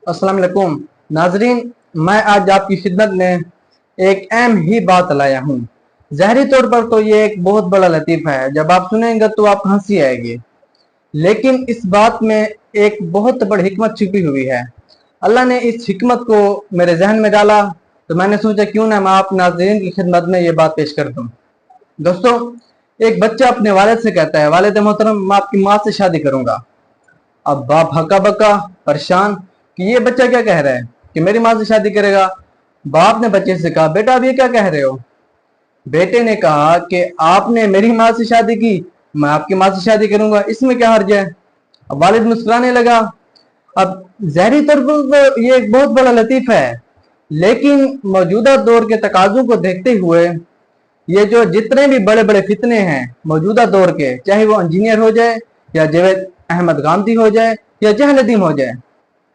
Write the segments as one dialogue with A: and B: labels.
A: अस्सलाम वालेकुम नाजरीन, मैं आज आपकी खिदमत में एक अहम ही बात लाया हूँ। ज़ाहिरी तौर पर तो ये एक बहुत बड़ा लतीफ़ा है, जब आप सुनेंगे तो आप हंसी आएगी, लेकिन इस बात में एक बहुत बड़ी हिकमत छिपी हुई है। अल्लाह ने इस हिकमत को मेरे जहन में डाला तो मैंने सोचा क्यों ना मैं आप नाजरीन की खिदमत में ये बात पेश कर दूँ। दोस्तों, एक बच्चा अपने वालिद से कहता है, वालिद मोहतरम मैं आपकी माँ से शादी करूंगा। अब बाप हक्का बक्का परेशान कि ये बच्चा क्या कह रहा है कि मेरी माँ से शादी करेगा। बाप ने बच्चे से कहा, बेटा अब ये क्या कह रहे हो। बेटे ने कहा कि आपने मेरी माँ से शादी की, मैं आपकी माँ से शादी करूंगा, इसमें क्या हर्ज है। अब वालिद मुस्कुराने लगा। अब ज़ाहिरी तौर पर तो ये एक बहुत बड़ा लतीफ़ा है, लेकिन मौजूदा दौर के तकाज़ों को देखते हुए ये जो जितने भी बड़े बड़े फितने हैं मौजूदा दौर के, चाहे वो इंजीनियर हो जाए या जावेद अहमद गांधी हो जाए या जहलदीन हो जाए,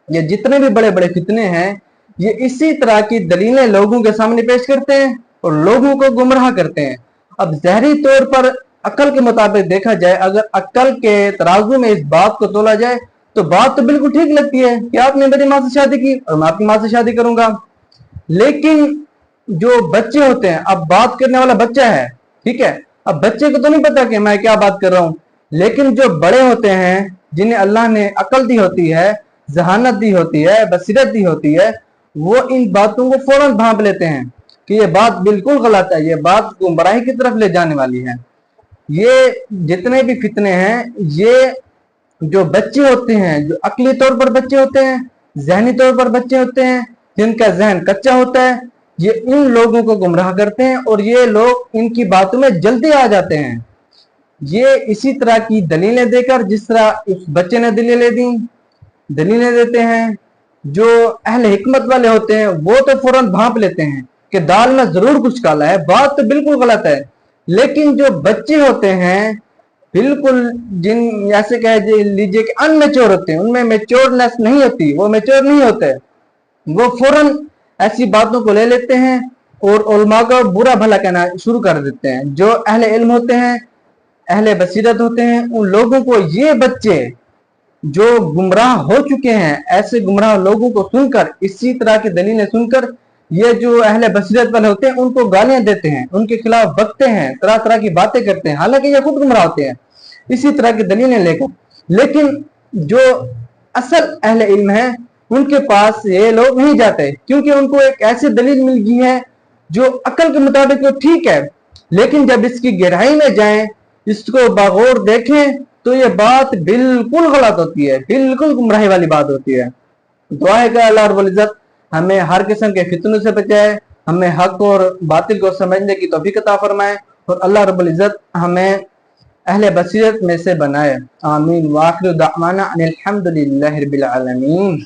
A: ये जितने भी बड़े बड़े फितने हैं ये इसी तरह की दलीलें लोगों के सामने पेश करते हैं और लोगों को गुमराह करते हैं। अब ज़ाहिरी तौर पर अक्ल के मुताबिक देखा जाए, अगर अक्ल के तराजू में इस बात को तोला जाए तो बात तो बिल्कुल ठीक लगती है कि आपने मेरी माँ से शादी की और मैं आपकी माँ से शादी करूंगा। लेकिन जो बच्चे होते हैं, अब बात करने वाला बच्चा है, ठीक है, अब बच्चे को तो नहीं पता कि मैं क्या बात कर रहा हूं, लेकिन जो बड़े होते हैं जिन्हें अल्लाह ने अकल दी होती है, जहानत दी होती है, बसीरत दी होती है, वो इन बातों को फौरन भांप लेते हैं कि ये बात बिल्कुल गलत है, ये बात गुमराही की तरफ ले जाने वाली है। ये जितने भी फितने हैं, ये जो बच्चे होते हैं, जो अकली तौर पर बच्चे होते हैं, जहनी तौर पर बच्चे होते हैं, जिनका जहन कच्चा होता है, ये इन लोगों को गुमराह करते हैं और ये लोग इनकी बातों में जल्दी आ जाते हैं। ये इसी तरह की दलीलें देकर, जिस तरह उस बच्चे ने दलीलें देते हैं। जो अहले हिकमत वाले होते हैं वो तो फौरन भांप लेते हैं कि दाल में जरूर कुछ काला है, बात तो बिल्कुल गलत है। लेकिन जो बच्चे होते हैं बिल्कुल, जिन ऐसे कह लीजिए कि अनमेच्योर होते हैं, उनमें मेच्योरनेस नहीं होती, वो मेच्योर नहीं होते, वो फौरन ऐसी बातों को ले लेते हैं और उलमा का बुरा भला कहना शुरू कर देते हैं। जो अहले इल्म होते हैं, अहले बसीरत होते हैं, उन लोगों को ये बच्चे जो गुमराह हो चुके हैं, ऐसे गुमराह लोगों को सुनकर, इसी तरह की दलीलें सुनकर, ये जो अहले बसीरत वाले होते हैं उनको गालियां देते हैं, उनके खिलाफ बकते हैं, तरह तरह की बातें करते हैं, हालांकि ये खुद गुमराह होते हैं इसी तरह की दलीलें लेकर। लेकिन जो असल अहले इल्म है उनके पास ये लोग नहीं जाते, क्योंकि उनको एक ऐसी दलील मिल गई है जो अकल के मुताबिक तो ठीक है, लेकिन जब इसकी गहराई में जाएं, इसको बागौर देखें, तो ये बात बिल्कुल गलत होती है, बिल्कुल गुमराही वाली बात होती है। दुआ है कि अल्लाह रब्बुल इज्जत हमें हर किस्म के फितनों से बचाए, हमें हक और बातिल को समझने की तौफीक अता फरमाए और अल्लाह रब्बुल इज्जत हमें अहले बसीरत में से बनाए। आमीन। व आखिर दावाना अनिल हम्दुलिल्लाहि रब्बिल आलमीन।